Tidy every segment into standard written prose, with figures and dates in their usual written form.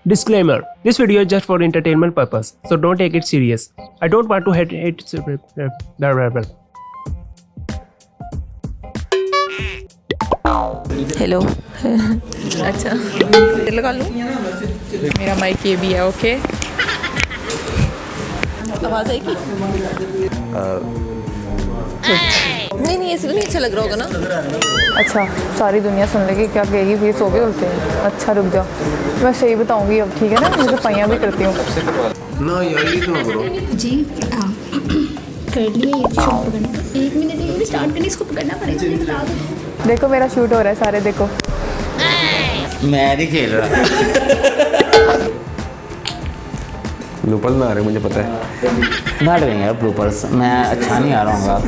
Disclaimer: this video is just for entertainment purpose, so don't take it serious. I don't want to hate. Hello अच्छा लगा लूँ मेरा mic ये भी है ओके आवाज़ आएगी नहीं ऐसे तो नहीं अच्छा लग रहा होगा ना अच्छा सारी दुनिया सुन लेगी क्या कहेगी फिर सो गए उठते हैं अच्छा रुक जाओ मैं सही बताऊंगी अब ठीक है ना मुझे पाइयाँ भी करती हूँ ना यार ये क्यों करो जी कर लिए ये शूट पकड़ने का 1 मिनट ये स्टार्ट करने इसको पकड़ना पड़ेगा नहीं बता दो देखो मेरा शूट हो रहा है सारे देखो मैं नहीं खेल रहा ब्लूपर्स में आ रहे मुझे पता है ना डरेंगे यार ब्लूपर्स मैं अच्छा नहीं आ रहा हूँ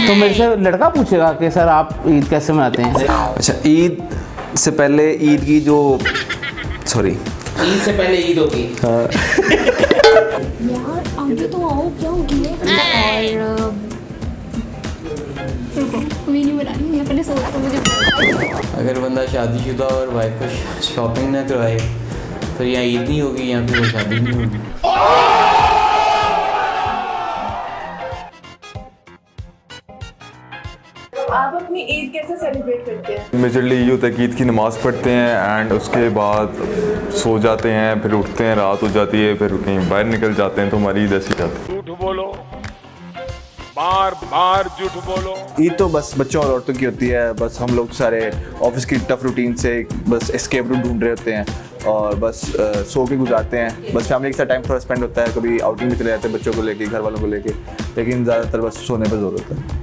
तो मेरे से लड़का पूछेगा कि सर आप ईद कैसे मनाते हैं अच्छा ईद से पहले ईद की जो सॉरी ईद से पहले ईद होगी यार आगे तो आओ क्या हो गया और रुको मैं नहीं बना रही मैं पहले सोच तो मुझे अगर बंदा शादीशुदा और वाइफ को शॉपिंग ना करवाए फिर यहाँ ईद नहीं होगी या फिर वो शादी नहीं होगी। आप अपनी ईद कैसे सेलिब्रेट करते हैं मेजरली ये होता है कि ईद की नमाज़ पढ़ते हैं एंड उसके बाद सो जाते हैं, फिर उठते हैं, रात हो जाती है, फिर कहीं बाहर निकल जाते हैं, तो हमारी ईद ऐसी जाती है। झूठ बोलो, बार बार झूठ बोलो। ईद तो बस बच्चों और औरतों की होती है। बस हम लोग सारे ऑफिस की टफ रूटीन से बस एस्केप रूट ढूंढ रहे होते हैं और बस सो के गुजारते हैं। बस फैमिली के साथ टाइम थोड़ा स्पेंड होता है, कभी आउटिंग में चले जाते हैं बच्चों को लेके, घर वालों को लेके, लेकिन ज़्यादातर बस सोने पर जोर होता है।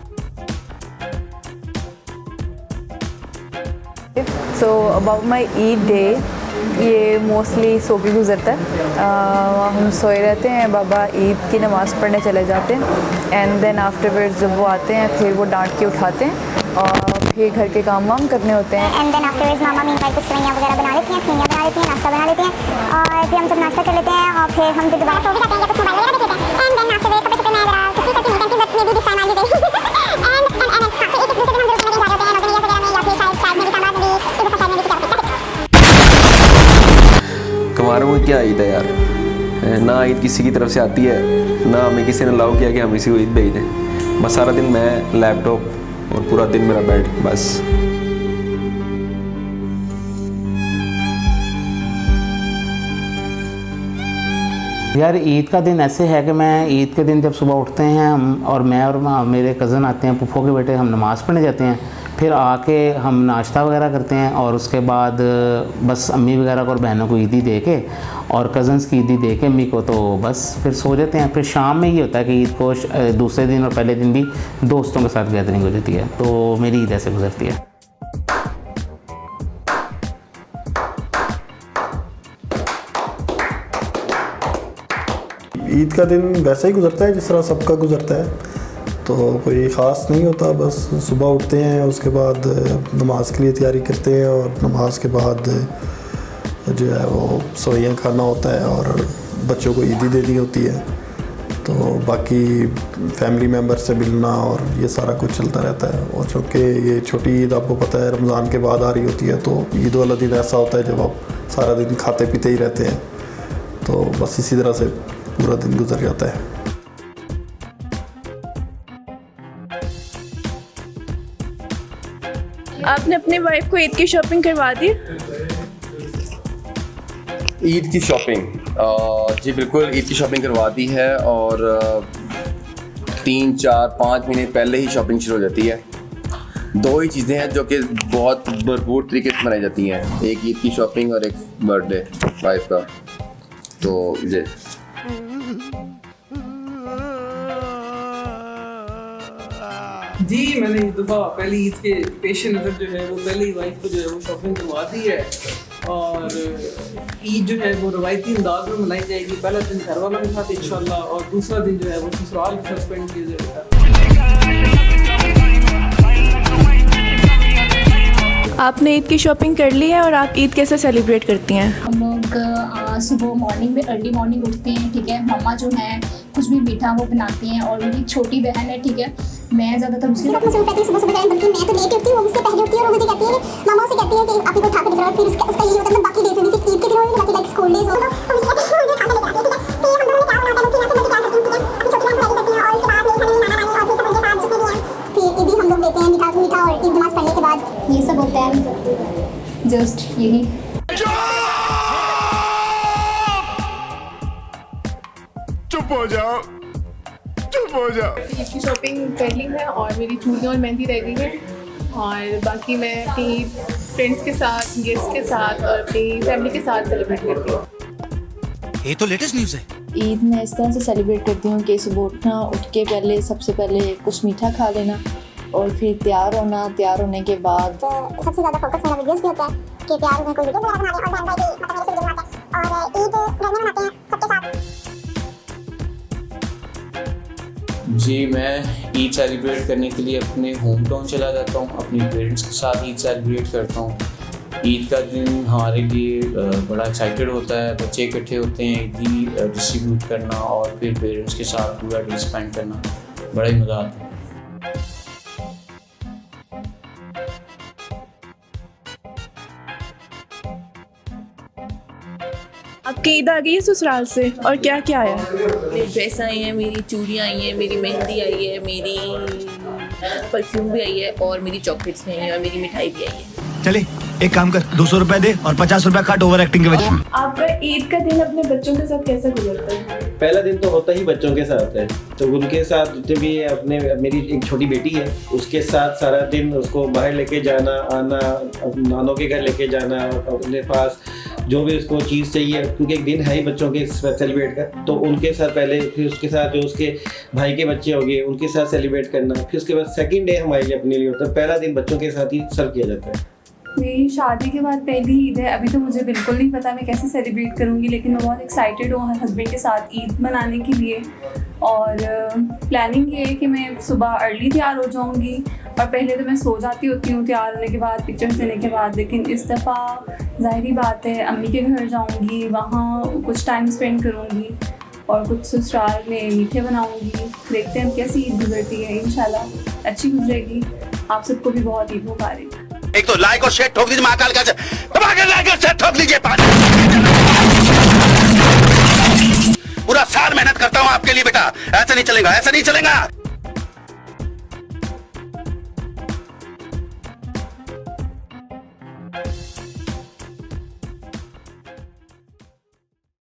So about my Eid day ये मोस्टली सो के गुजरता है। हम सोए रहते हैं, बाबा ईद की नमाज़ पढ़ने चले जाते हैं एंड देन आफ्टरवर्ड्स जब वो आते हैं फिर वो डांट के उठाते हैं और फिर घर के काम वाम करने होते हैं। एंड देन आफ्टरवर्ड्स मामा मीनवाइल कुछ सेवइयाँ वगैरह बना लेती हैं, खीनियाँ बना लेती हैं, नाश्ता बना लेते हैं और फिर हम जब नाश्ता कर लेते हैं और फिर हम दोबारा सो भी जाते हैं या कुछ मोबाइल वगैरह देख लेते हैं। एंड देन आफ्टरवर्ड्स कपड़े शपड़े मैं ज़रा छुट्टी करती नहीं but may be this time I will and फिर एक दूसरे दिन हम जरूर कहीं जा रहे होते हैं नौकरी वगैरह में या फिर शायद मेरे सामान में भी एक साइड में भी क्या हमारे को क्या ईद है यार, ना ईद किसी की तरफ से आती है, ना हमें किसी ने अलाउ किया कि हम इसी को ईद भेज दें। बस सारा दिन मैं लैपटॉप और पूरा दिन मेरा बेड बस। यार ईद का दिन ऐसे है कि मैं ईद के दिन जब सुबह उठते हैं हम और मैं और मेरे कज़न आते हैं, पुप्पो के बेटे, हम नमाज़ पढ़ने जाते हैं, फिर आके हम नाश्ता वगैरह करते हैं और उसके बाद बस अम्मी वगैरह को और बहनों को ईदी दे के और कज़न्स की ईदी दे के अम्मी को, तो बस फिर सो जाते हैं। फिर शाम में ये होता है कि ईद को दूसरे दिन और पहले दिन भी दोस्तों के साथ गैदरिंग हो जाती है, तो मेरी ईद ऐसे गुजरती है। ईद का दिन वैसा ही गुजरता है जिस तरह सबका गुजरता है, तो कोई ख़ास नहीं होता। बस सुबह उठते हैं, उसके बाद नमाज के लिए तैयारी करते हैं और नमाज के बाद जो है वो सेवइयाँ खाना होता है और बच्चों को ईदी देनी होती है, तो बाकी फैमिली मेम्बर से मिलना और ये सारा कुछ चलता रहता है। और चूँकि ये छोटी ईद आपको पता है रमज़ान के बाद आ रही होती है, तो ईद वाला दिन ऐसा होता है जब आप सारा दिन खाते पीते ही रहते हैं, तो बस इसी तरह से पूरा दिन गुजर जाता है। आपने अपनी वाइफ को ईद की शॉपिंग करवा दी? ईद की शॉपिंग जी बिल्कुल ईद की शॉपिंग करवा दी है और 3, 4, 5 महीने पहले ही शॉपिंग शुरू हो जाती है। 2 ही चीज़ें हैं जो कि बहुत भरपूर तरीके से मनाई जाती हैं, एक ईद की शॉपिंग और एक बर्थडे वाइफ का। तो ये जी मैंने इस दफ़ा पहली ईद के पेश नज़र जो है वो पहली वाइफ को जो है वो शॉपिंग करवा दी है और ईद जो है वो रवायती अंदाज में मनाई जाएगी। पहला दिन घर वालों के साथ इंशाल्लाह और दूसरा दिन जो है वो ससुराल के साथ स्पेंड किया जाएगा। आपने ईद की शॉपिंग कर ली है और आप ईद कैसे सेलिब्रेट करती हैं? हम लोग सुबह मॉर्निंग में अर्ली मॉर्निंग उठते हैं, ठीक है। मम्मा जो है कुछ भी मीठा वो बनाती हैं और मेरी छोटी बहन है, ठीक है, मैं ज़्यादातर उसके साथ मसरूफ रहती हूँ। सुबह सुबह बल्कि मैं तो लेट उठती हूँ, वो मुझसे पहले उठती है और मुझे कहती है, मामा से कहती है कि आप ही को उठा कर दिखाओ। फिर उसका यही होता है बाकी डेज में सिर्फ ईद के दिन बाकी लाइक स्कूल डेज हो ये सब होता है, जस्ट यही। चुप हो जाओ, चुप हो जाओ। ईद की शॉपिंग कर ली है और मेरी चूड़ियाँ और मेहंदी रह गई है, और बाकी मैं अपनी फ्रेंड्स के साथ, गेस्ट्स के साथ और अपनी फैमिली के साथ सेलिब्रेट करती हूँ। ये तो लेटेस्ट न्यूज़ है। ईद मैं इस तरह से सेलिब्रेट करती हूँ कि सुबह उठना, उठ के पहले सबसे पहले कुछ मीठा खा लेना और फिर तैयार होना। तैयार होने के बाद सबसे ज़्यादा फोकस मेरा वीडियोस भी होता है कि तैयार होने कोई वीडियो वगैरह बना ले, और बहन भाई भी मतलब मेरे से वीडियो बनाते हैं और ईद घर में मनाते हैं सबके साथ। जी, मैं ईद सेलिब्रेट करने के लिए अपने होम टाउन चला जाता हूँ, अपने पेरेंट्स के साथ ईद सेलिब्रेट करता हूँ। ईद का दिन हमारे लिए बड़ा एक्साइटेड होता है, बच्चे इकट्ठे होते हैं, ईदी डिस्ट्रीब्यूट करना और फिर पेरेंट्स के साथ पूरा डे स्पेंड करना, बड़ा ही मज़ा आता है। आपकी ईद आ गई है ससुराल से, और क्या क्या आया? मेरी ड्रेस आई है, मेरी चूड़ियाँ आई हैं, मेरी मेहंदी आई है, मेरी परफ्यूम भी आई है और मेरी चॉकलेट्स भी आई हैं और मेरी मिठाई भी आई है। चले एक काम कर, 200 रुपए दे और 50 रुपए काट ओवर एक्टिंग के वजह। आपका ईद का दिन अपने बच्चों के साथ कैसा गुजरता है? पहला दिन तो होता ही बच्चों के साथ है, तो उनके साथ जितने भी अपने, मेरी एक छोटी बेटी है, उसके साथ सारा दिन उसको बाहर लेके जाना आना, नानों के घर लेके जाना, अपने पास जो भी उसको चीज़ चाहिए, क्योंकि एक दिन है ही बच्चों के सेलिब्रेट का, तो उनके साथ पहले, फिर उसके साथ जो उसके भाई के बच्चे हो गए उनके साथ सेलिब्रेट करना, फिर उसके बाद सेकंड डे हमारे लिए अपने लिए होता है। पहला दिन बच्चों के साथ ही सर्व किया जाता है। मेरी शादी के बाद पहली ईद है, अभी तो मुझे बिल्कुल नहीं पता मैं कैसे सेलिब्रेट करूँगी, लेकिन मैं बहुत एक्साइटेड हूँ हस्बैंड के साथ ईद मनाने के लिए। और प्लानिंग ये है कि मैं सुबह अर्ली तैयार हो जाऊँगी, और पहले तो मैं सो जाती होती हूँ तैयार होने के बाद, पिक्चर्स देने के बाद, लेकिन इस दफ़ा ज़ाहिरी बात है अम्मी के घर जाऊँगी, वहाँ कुछ टाइम स्पेंड करूँगी और कुछ ससुराल में मीठे बनाऊँगी। देखते हैं कैसी ईद गुजरती है, इंशाल्लाह अच्छी गुजरेगी। आप सबको भी बहुत ईद मुबारक। एक तो लाइक और शेयर ठोक दीजिए, महाकाल का लाइक और शेयर ठोक लीजिए। पूरा साल मेहनत करता हूँ आपके लिए बेटा, ऐसा नहीं चलेगा, ऐसा नहीं चलेगा।